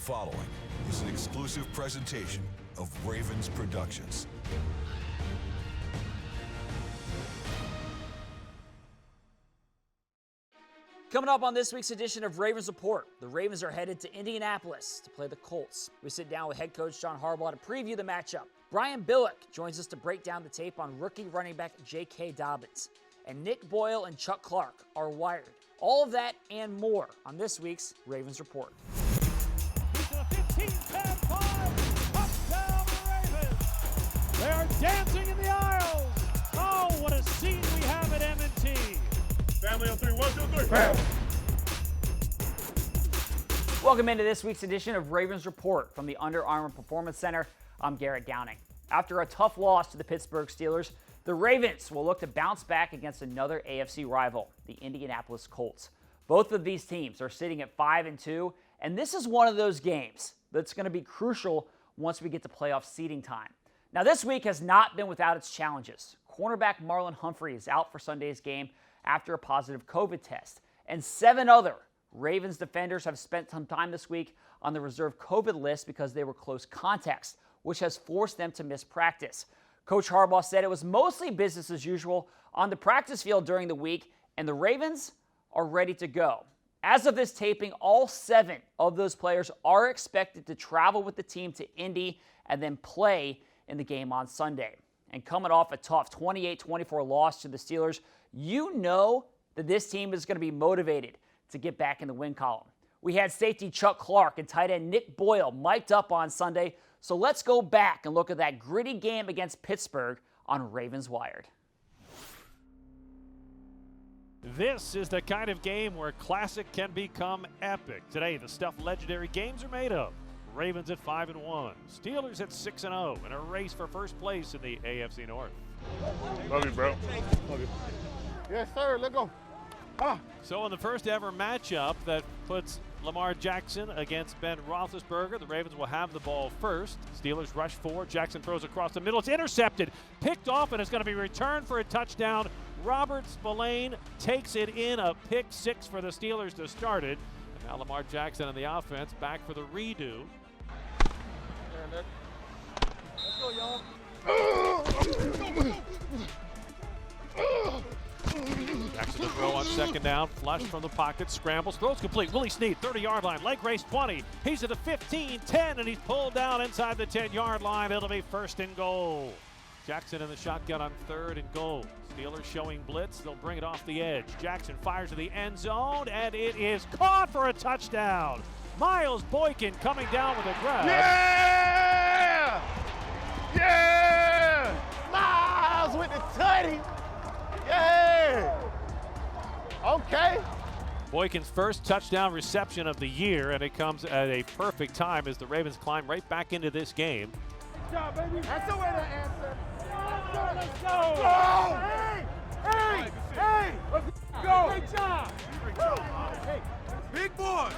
following is an exclusive presentation of Ravens Productions. Coming up on this week's edition of Ravens Report, the Ravens are headed to Indianapolis to play the Colts. We sit down with head coach John Harbaugh to preview the matchup. Brian Billick joins us to break down the tape on rookie running back J.K. Dobbins. And Nick Boyle and Chuck Clark are wired. All of that and more on this week's Ravens Report. It's a 15-10-5 touchdown Ravens. They are dancing in the aisles. Oh, what a scene we have at M&T. Family on three, 1, 2, 3. Welcome into this week's edition of Ravens Report from the Under Armour Performance Center. I'm Garrett Downing. After a tough loss to the Pittsburgh Steelers, the Ravens will look to bounce back against another AFC rival, the Indianapolis Colts. Both of these teams are sitting at 5-2, and this is one of those games that's going to be crucial once we get to playoff seeding time. Now, this week has not been without its challenges. Cornerback Marlon Humphrey is out for Sunday's game after a positive COVID test, and 7 other Ravens defenders have spent some time this week on the reserve COVID list because they were close contacts, which has forced them to miss practice. Coach Harbaugh said it was mostly business as usual on the practice field during the week, and the Ravens are ready to go. As of this taping, all 7 of those players are expected to travel with the team to Indy and then play in the game on Sunday. And coming off a tough 28-24 loss to the Steelers, you know that this team is going to be motivated to get back in the win column. We had safety Chuck Clark and tight end Nick Boyle mic'd up on Sunday, so let's go back and look at that gritty game against Pittsburgh on Ravens Wired. This is the kind of game where classic can become epic. Today, the stuff legendary games are made of. Ravens at 5-1, Steelers at 6-0, in a race for first place in the AFC North. Love you, bro. Love you. Yes, sir. Let's go. So in the first ever matchup that puts Lamar Jackson against Ben Roethlisberger, the Ravens will have the ball first. Steelers rush forward. Jackson throws across the middle. It's intercepted, picked off, and it's going to be returned for a touchdown. Robert Spillane takes it in, a pick 6 for the Steelers to start it. And now Lamar Jackson on the offense, back for the redo. Let's go, y'all. Jackson to throw on second down, flush from the pocket, scrambles, throws complete. Willie Snead, 30-yard line, leg race 20. He's at the 15, 10, and he's pulled down inside the 10-yard line. It'll be first and goal. Jackson in the shotgun on 3rd and goal. Steelers showing blitz. They'll bring it off the edge. Jackson fires to the end zone, and it is caught for a touchdown. Miles Boykin coming down with a grab. Yeah! Yeah! Miles with the tutty. Yeah! Okay. Boykin's first touchdown reception of the year, and it comes at a perfect time as the Ravens climb right back into this game. Good job, baby. That's the way to answer. Let's go! Go! Hey! Hey! Hey! Let's go! Great job! Hey, big boy.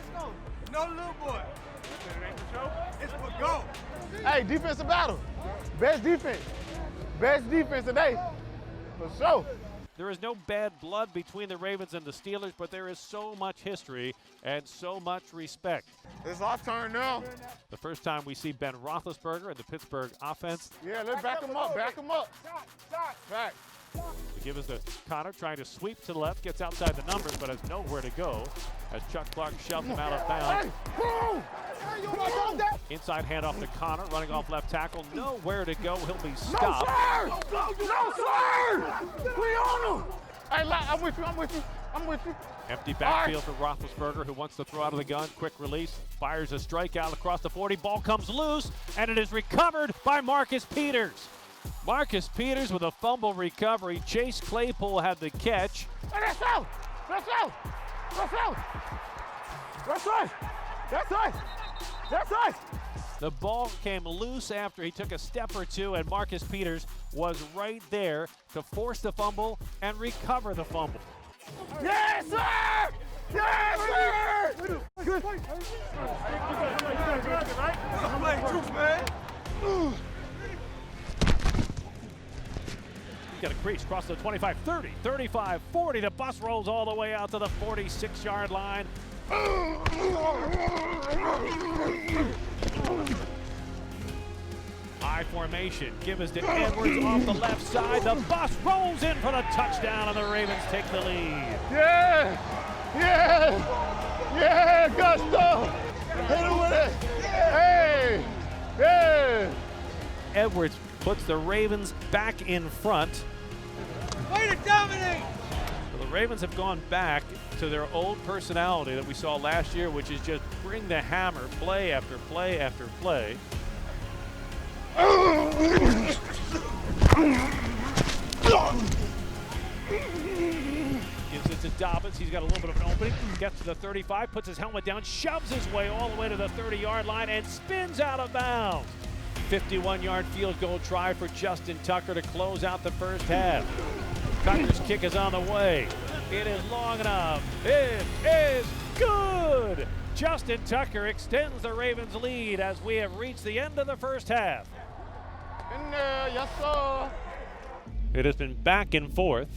No little boy. It's for go. Hey, defensive battle. Best defense. Best defense today. For sure. There is no bad blood between the Ravens and the Steelers, but there is so much history and so much respect. It's our turn now. The first time we see Ben Roethlisberger and the Pittsburgh offense. Yeah, let's back him up. Back him up. Back. The give is to Connor, trying to sweep to the left, gets outside the numbers, but has nowhere to go as Chuck Clark shoves him out of bounds. Inside handoff to Connor, running off left tackle, nowhere to go. He'll be stopped. No, sir! We on him! Hey, I'm with you, I'm with you, I'm with you. Empty backfield for Roethlisberger, who wants to throw out of the gun. Quick release, fires a strikeout across the 40. Ball comes loose, and it is recovered by Marcus Peters. Marcus Peters with a fumble recovery. Chase Claypool had the catch. Hey, that's out! That's out! That's out! That's us! That's us! That's us! The ball came loose after he took a step or two, and Marcus Peters was right there to force the fumble and recover the fumble. Yes, sir! Yes, sir! Good. I'm playing troops, man. He's got a crease across the 25, 30, 35, 40. The bus rolls all the way out to the 46-yard line. formation. Give us to Edwards off the left side. The bus rolls in for the touchdown, and the Ravens take the lead. Yeah! Yeah! Yeah, Gusto! Hit him with it! Hey! Yeah! Edwards puts the Ravens back in front. Way to dominate! So the Ravens have gone back to their old personality that we saw last year, which is just bring the hammer, play after play after play. Gives it to Dobbins. He's got a little bit of an opening. Gets to the 35, puts his helmet down, shoves his way all the way to the 30-yard line, and spins out of bounds. 51-yard field goal try for Justin Tucker to close out the first half. Tucker's kick is on the way. It is long enough. It is good. Justin Tucker extends the Ravens' lead as we have reached the end of the first half. In there, yes, sir. It has been back and forth.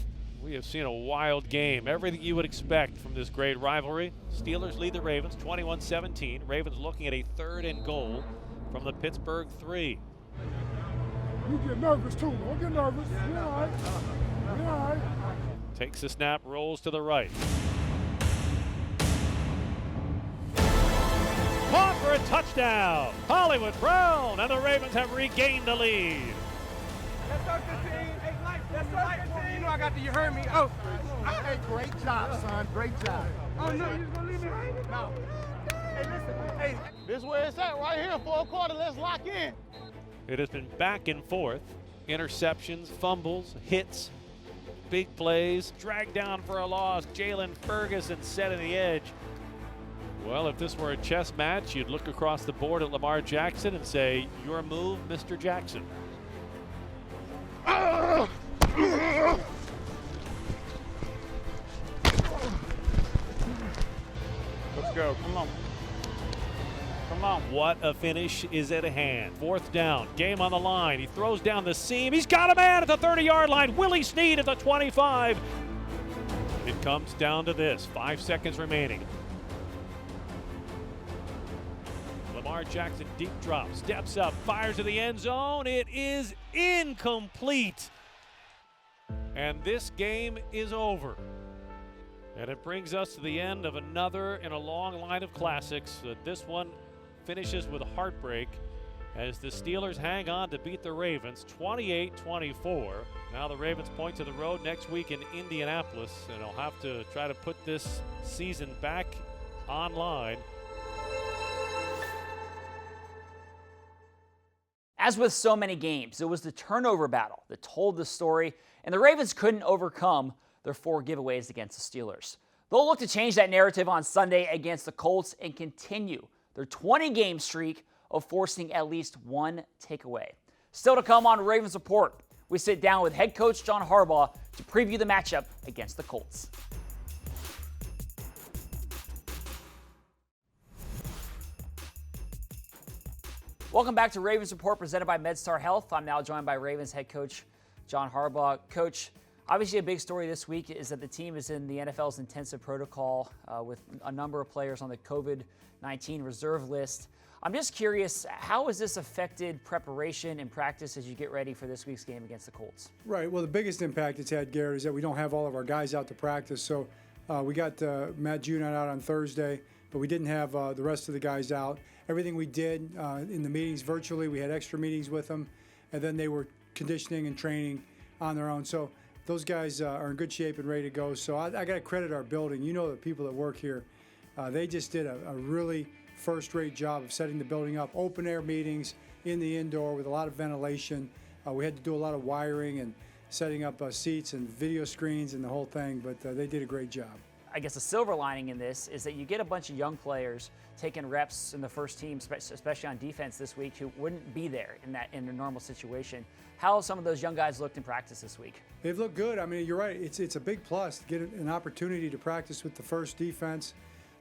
We have seen a wild game. Everything you would expect from this great rivalry. Steelers lead the Ravens 21-17. Ravens looking at a 3rd and goal from the Pittsburgh 3. You get nervous too. Don't get nervous. You're all right. You're all right. Takes the snap, rolls to the right. Caught for a touchdown. Hollywood Brown, and the Ravens have regained the lead. Let's up the team. Let's up the team. You know I got the, you heard me. Oh. Hey, great job, son. Great job. Oh, no, you just gonna leave me hanging? No. Hey, listen. Hey. This is where it's at right here. 4 quarter. Let's lock in. It has been back and forth. Interceptions, fumbles, hits, big plays, dragged down for a loss. Jalen Ferguson setting the edge. Well, if this were a chess match, you'd look across the board at Lamar Jackson and say, your move, Mr. Jackson. Let's go. Come on. Come on. What a finish is at hand. 4th down, game on the line. He throws down the seam. He's got a man at the 30-yard line. Willie Snead at the 25. It comes down to this. 5 seconds remaining. Lamar Jackson deep drop, steps up, fires to the end zone. It is incomplete. And this game is over. And it brings us to the end of another in a long line of classics. This one finishes with heartbreak as the Steelers hang on to beat the Ravens 28-24. Now the Ravens point to the road next week in Indianapolis, and they'll have to try to put this season back online. As with so many games, it was the turnover battle that told the story, and the Ravens couldn't overcome their 4 giveaways against the Steelers. They'll look to change that narrative on Sunday against the Colts and continue their 20-game streak of forcing at least 1 takeaway. Still to come on Ravens Report, we sit down with head coach John Harbaugh to preview the matchup against the Colts. Welcome back to Ravens Report presented by MedStar Health. I'm now joined by Ravens head coach John Harbaugh. Coach, obviously a big story this week is that the team is in the NFL's intensive protocol with a number of players on the COVID-19 reserve list. I'm just curious, how has this affected preparation and practice as you get ready for this week's game against the Colts? Right. Well, the biggest impact it's had, Garrett, is that we don't have all of our guys out to practice. So we got Matt Judon out on Thursday, but we didn't have the rest of the guys out. Everything we did in the meetings virtually, we had extra meetings with them, and then they were conditioning and training on their own. So those guys are in good shape and ready to go. So I got to credit our building. You know, the people that work here, they just did a really first-rate job of setting the building up. Open-air meetings in the indoor with a lot of ventilation. We had to do a lot of wiring and setting up seats and video screens and the whole thing, but they did a great job. I guess the silver lining in this is that you get a bunch of young players taking reps in the first team, especially on defense this week, who wouldn't be there in a normal situation. How have some of those young guys looked in practice this week? They've looked good. I mean, you're right. It's a big plus to get an opportunity to practice with the first defense,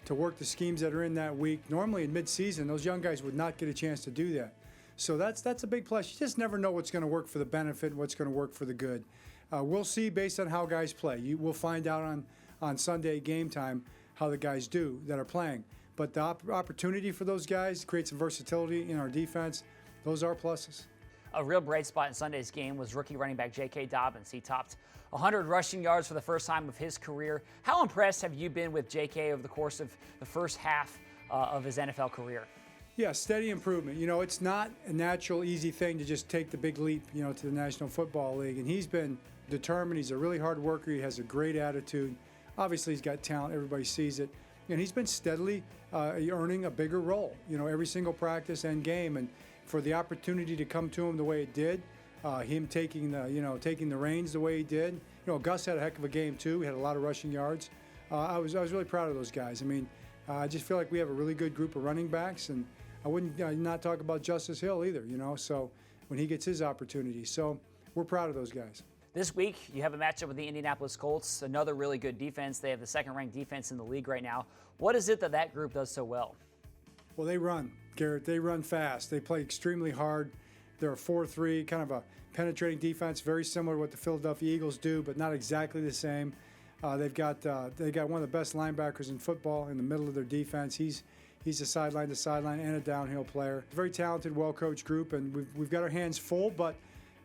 to work the schemes that are in that week. Normally in mid-season, those young guys would not get a chance to do that. So that's a big plus. You just never know what's going to work for the benefit and what's going to work for the good. We'll see based on how guys play. We'll find out on Sunday game time how the guys do that are playing. But the opportunity for those guys to create some versatility in our defense, those are pluses. A real bright spot in Sunday's game was rookie running back J.K. Dobbins. He topped 100 rushing yards for the first time of his career. How impressed have you been with J.K. over the course of the first half of his NFL career? Yeah, steady improvement. You know, it's not a natural, easy thing to just take the big leap, you know, to the National Football League. And he's been determined. He's a really hard worker. He has a great attitude. Obviously, he's got talent. Everybody sees it. And he's been steadily earning a bigger role, you know, every single practice and game. And for the opportunity to come to him the way it did, him taking the reins the way he did. You know, Gus had a heck of a game too. He had a lot of rushing yards. I was really proud of those guys. I mean, I just feel like we have a really good group of running backs, and I wouldn't not talk about Justice Hill either, you know, so when he gets his opportunity. So we're proud of those guys. This week, you have a matchup with the Indianapolis Colts, another really good defense. They have the second-ranked defense in the league right now. What is it that group does so well? Well, they run, Garrett. They run fast. They play extremely hard. They're a 4-3, kind of a penetrating defense, very similar to what the Philadelphia Eagles do, but not exactly the same. They've got one of the best linebackers in football in the middle of their defense. He's a sideline to sideline and a downhill player. Very talented, well-coached group, and we've got our hands full, but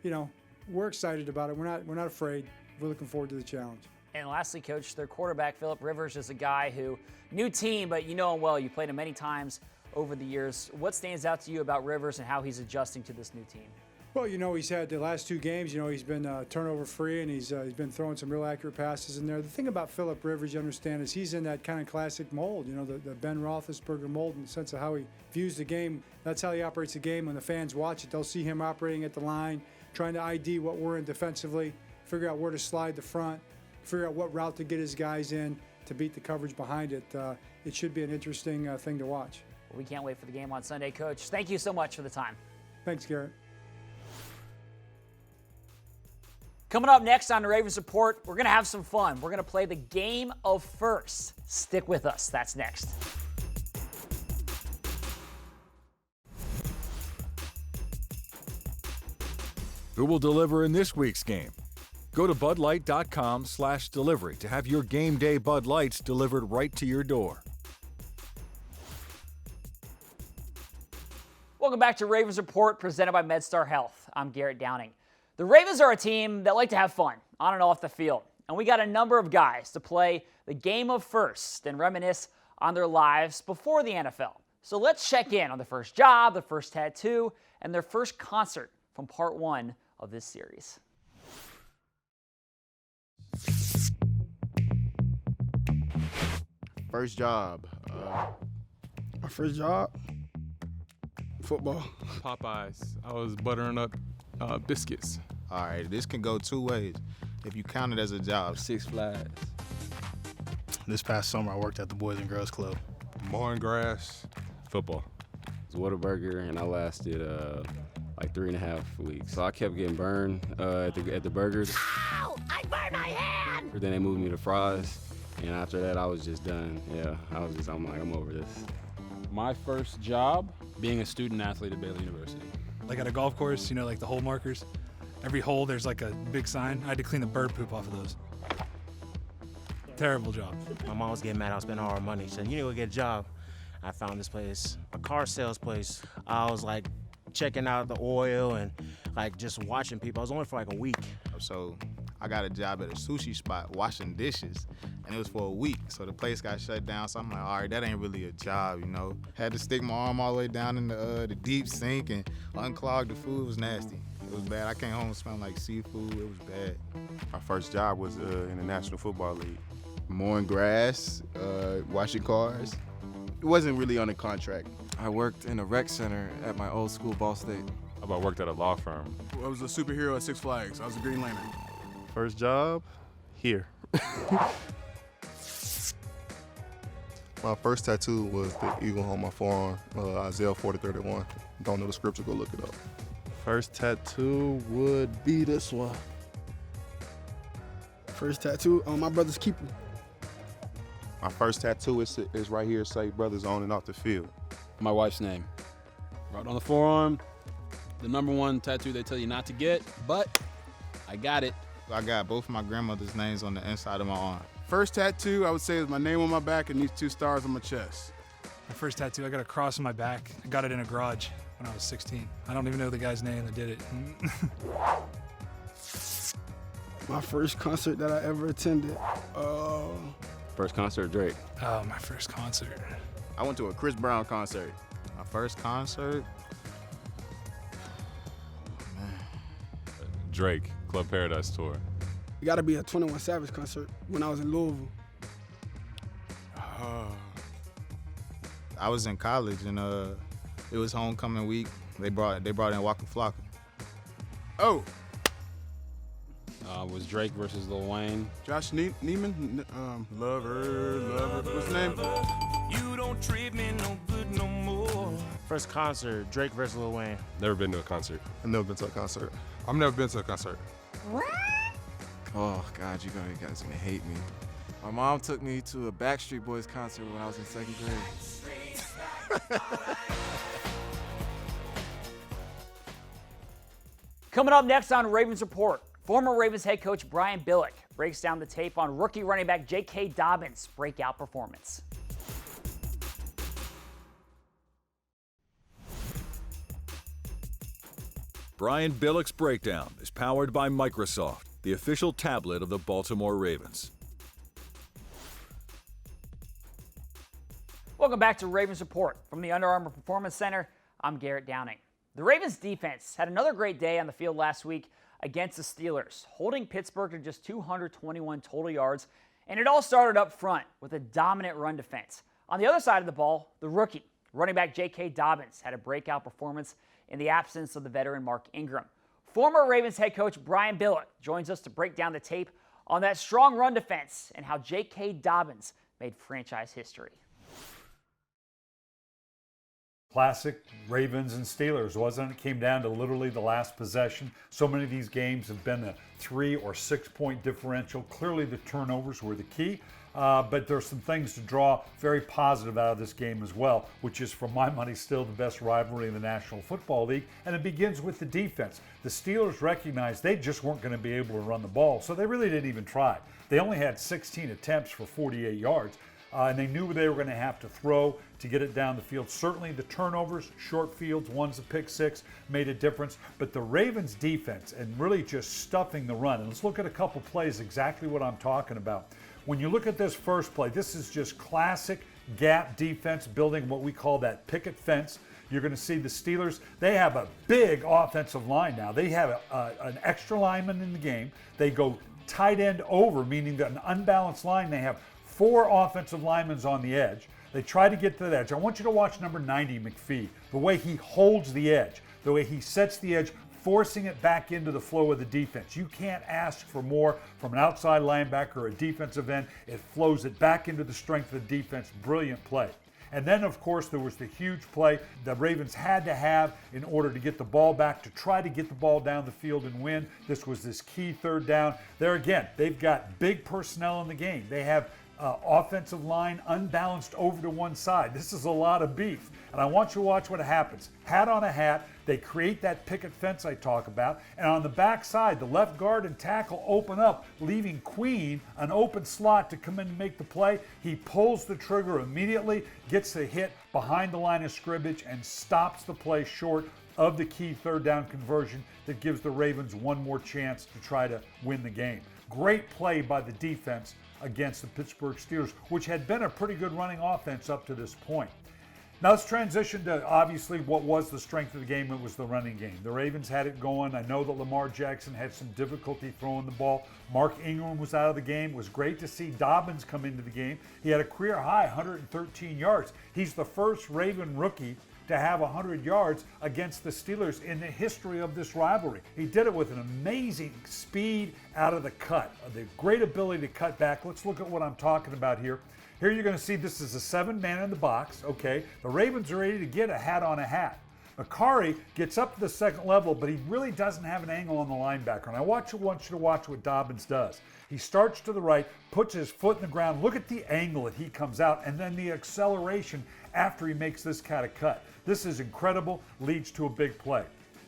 you know, we're excited about it. We're not afraid. We're looking forward to the challenge. And lastly, Coach, their quarterback, Phillip Rivers, is a guy who, new team, but you know him well. You played him many times over the years. What stands out to you about Rivers and how he's adjusting to this new team? Well, you know, he's had the last two games, you know, he's been turnover-free, and he's been throwing some real accurate passes in there. The thing about Phillip Rivers, you understand, is he's in that kind of classic mold, you know, the Ben Roethlisberger mold in the sense of how he views the game. That's how he operates the game. When the fans watch it, they'll see him operating at the line, trying to ID what we're in defensively, figure out where to slide the front, figure out what route to get his guys in to beat the coverage behind it. It should be an interesting thing to watch. Well, we can't wait for the game on Sunday, Coach. Thank you so much for the time. Thanks, Garrett. Coming up next on the Ravens Report, we're going to have some fun. We're going to play the game of firsts. Stick with us. That's next. Who will deliver in this week's game? Go to budlight.com/delivery to have your game day Bud Lights delivered right to your door. Welcome back to Ravens Report, presented by MedStar Health. I'm Garrett Downing. The Ravens are a team that like to have fun on and off the field, and we got a number of guys to play the game of first and reminisce on their lives before the NFL. So let's check in on the first job, the first tattoo, and their first concert from part one of this series. First job. My first job? Football. Popeyes. I was buttering up biscuits. All right, this can go two ways. If you count it as a job. Six Flags. This past summer, I worked at the Boys and Girls Club. Mowing grass. Football. It was Whataburger, and I lasted like 3.5 weeks. So I kept getting burned at the burgers. Ow! I burned my hand! Then they moved me to fries, and after that, I was just done. Yeah, I'm like, I'm over this. My first job, being a student athlete at Baylor University. Like at a golf course, you know, like the hole markers. Every hole, there's like a big sign. I had to clean the bird poop off of those. Terrible job. My mom was getting mad I was spending all her money. She said, you need to go get a job. I found this place, a car sales place. I was like checking out the oil and like just watching people. I was only for like a week. So I got a job at a sushi spot washing dishes, and it was for a week. So the place got shut down. So I'm like, all right, that ain't really a job, you know. Had to stick my arm all the way down in the deep sink and unclog the food. It was nasty. It was bad. I came home smelling like seafood. It was bad. My first job was in the National Football League. Mowing grass, washing cars. It wasn't really on a contract. I worked in a rec center at my old school, Ball State. I worked at a law firm. I was a superhero at Six Flags. I was a Green Lantern. First job, here. My first tattoo was the eagle on my forearm, Isaiah 40:31. Don't know the scripture, go look it up. First tattoo would be this one. First tattoo on my brother's keeper. My first tattoo is right here, say brothers on and off the field. My wife's name. Right on the forearm. The #1 tattoo they tell you not to get, but I got it. I got both my grandmother's names on the inside of my arm. First tattoo, I would say, is my name on my back and these 2 stars on my chest. My first tattoo, I got a cross on my back. I got it in a garage. when I was 16. I don't even know the guy's name that did it. My first concert that I ever attended. First concert, Drake. Oh, my first concert. I went to a Chris Brown concert. My first concert? Drake, Club Paradise Tour. It got to be a 21 Savage concert when I was in Louisville. I was in college and it was homecoming week. They brought in Waka Flocka. Oh. Was Drake versus Lil Wayne. Josh Neiman, Lover, what's his name? You don't treat me no good no more. First concert, Drake versus Lil Wayne. Never been to a concert. I've never been to a concert. I've never been to a concert. Oh, God, you guys are going to hate me. My mom took me to a Backstreet Boys concert when I was in 2nd grade. Coming up next on Ravens Report, former Ravens head coach Brian Billick breaks down the tape on rookie running back J.K. Dobbins' breakout performance. Brian Billick's Breakdown is powered by Microsoft, the official tablet of the Baltimore Ravens. Welcome back to Ravens Report. From the Under Armour Performance Center, I'm Garrett Downing. The Ravens defense had another great day on the field last week against the Steelers, holding Pittsburgh to just 221 total yards, and it all started up front with a dominant run defense. On the other side of the ball, the rookie, running back J.K. Dobbins, had a breakout performance in the absence of the veteran Mark Ingram. Former Ravens head coach Brian Billick joins us to break down the tape on that strong run defense and how J.K. Dobbins made franchise history. Classic Ravens and Steelers, wasn't it? It came down to literally the last possession. So many of these games have been a 3 or 6 point differential. Clearly the turnovers were the key, but there's some things to draw very positive out of this game as well, which is, for my money, still the best rivalry in the National Football League, and it begins with the defense. The Steelers recognized they just weren't going to be able to run the ball, so they really didn't even try. They only had 16 attempts for 48 yards. And they knew they were going to have to throw to get it down the field. Certainly the turnovers, short fields, one's a pick six, made a difference. But the Ravens defense and really just stuffing the run. And let's look at a couple plays, exactly what I'm talking about. When you look at this first play, this is just classic gap defense, building what we call that picket fence. You're going to see the Steelers, they have a big offensive line now. They have an extra lineman in the game. They go tight end over, meaning that an unbalanced line, they have 4 offensive linemen on the edge. They try to get to the edge. I want you to watch number 90, McPhee, the way he holds the edge, the way he sets the edge, forcing it back into the flow of the defense. You can't ask for more from an outside linebacker or a defensive end. It flows it back into the strength of the defense. Brilliant play. And then, of course, there was the huge play the Ravens had to have in order to get the ball back, to try to get the ball down the field and win. This was this key 3rd down. There again, they've got big personnel in the game. They have offensive line unbalanced over to one side. This is a lot of beef. And I want you to watch what happens. Hat on a hat, they create that picket fence I talk about, and on the back side, the left guard and tackle open up, leaving Queen an open slot to come in and make the play. He pulls the trigger immediately, gets the hit behind the line of scrimmage, and stops the play short of the key 3rd down conversion that gives the Ravens one more chance to try to win the game. Great play by the defense against the Pittsburgh Steelers, which had been a pretty good running offense up to this point. Now let's transition to obviously what was the strength of the game. It was the running game. The Ravens had it going. I know that Lamar Jackson had some difficulty throwing the ball. Mark Ingram was out of the game. It was great to see Dobbins come into the game. He had a career high 113 yards. He's the first Raven rookie to have 100 yards against the Steelers in the history of this rivalry. He did it with an amazing speed out of the cut, the great ability to cut back. Let's look at what I'm talking about here. Here you're going to see this is a 7-man in the box, okay? The Ravens are ready to get a hat on a hat. Makari gets up to the 2nd level, but he really doesn't have an angle on the linebacker. And I want you to watch what Dobbins does. He starts to the right, puts his foot in the ground. Look at the angle that he comes out, and then the acceleration after he makes this kind of cut. This is incredible, leads to a big play.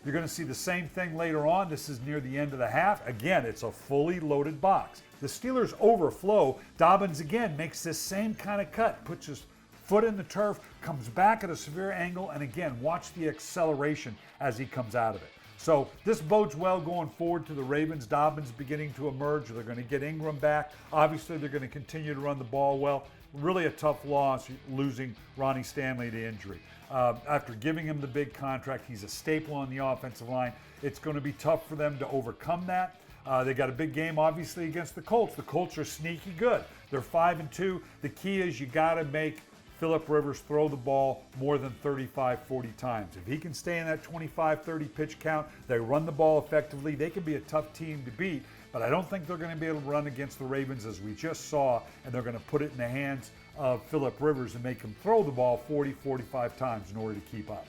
You're going to see the same thing later on. This is near the end of the half. Again, it's a fully loaded box. The Steelers overflow. Dobbins again makes this same kind of cut, puts his foot in the turf, comes back at a severe angle, and again, watch the acceleration as he comes out of it. So this bodes well going forward to the Ravens. Dobbins beginning to emerge. They're going to get Ingram back. Obviously, they're going to continue to run the ball well. Really a tough loss losing Ronnie Stanley to injury. After giving him the big contract, he's a staple on the offensive line. It's going to be tough for them to overcome that. They got a big game, obviously, against the Colts. The Colts are sneaky good. They're 5-2. The key is you got to make Phillip Rivers throw the ball more than 35, 40 times. If he can stay in that 25, 30 pitch count, they run the ball effectively, they can be a tough team to beat. But I don't think they're going to be able to run against the Ravens as we just saw, and they're going to put it in the hands of Phillip Rivers and make him throw the ball 40, 45 times in order to keep up.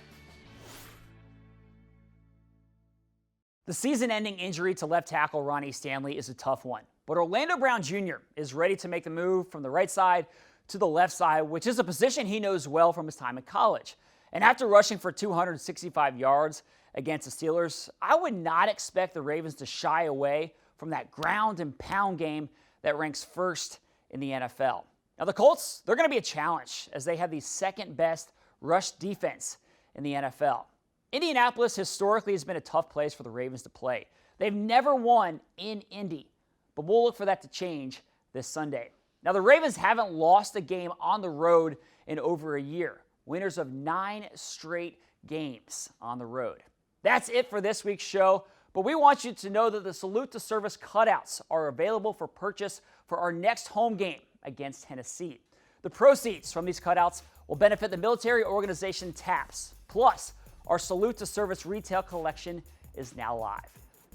The season-ending injury to left tackle Ronnie Stanley is a tough one, but Orlando Brown Jr. is ready to make the move from the right side to the left side, which is a position he knows well from his time in college. And after rushing for 265 yards against the Steelers, I would not expect the Ravens to shy away from that ground and pound game that ranks first in the NFL. Now the Colts, they're going to be a challenge as they have the second best rush defense in the NFL. Indianapolis historically has been a tough place for the Ravens to play. They've never won in Indy, but we'll look for that to change this Sunday. Now, the Ravens haven't lost a game on the road in over a year, winners of 9 straight games on the road. That's it for this week's show, but we want you to know that the Salute to Service cutouts are available for purchase for our next home game against Tennessee. The proceeds from these cutouts will benefit the military organization TAPS. Plus, our Salute to Service retail collection is now live.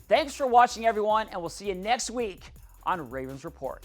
Thanks for watching, everyone, and we'll see you next week on Ravens Report.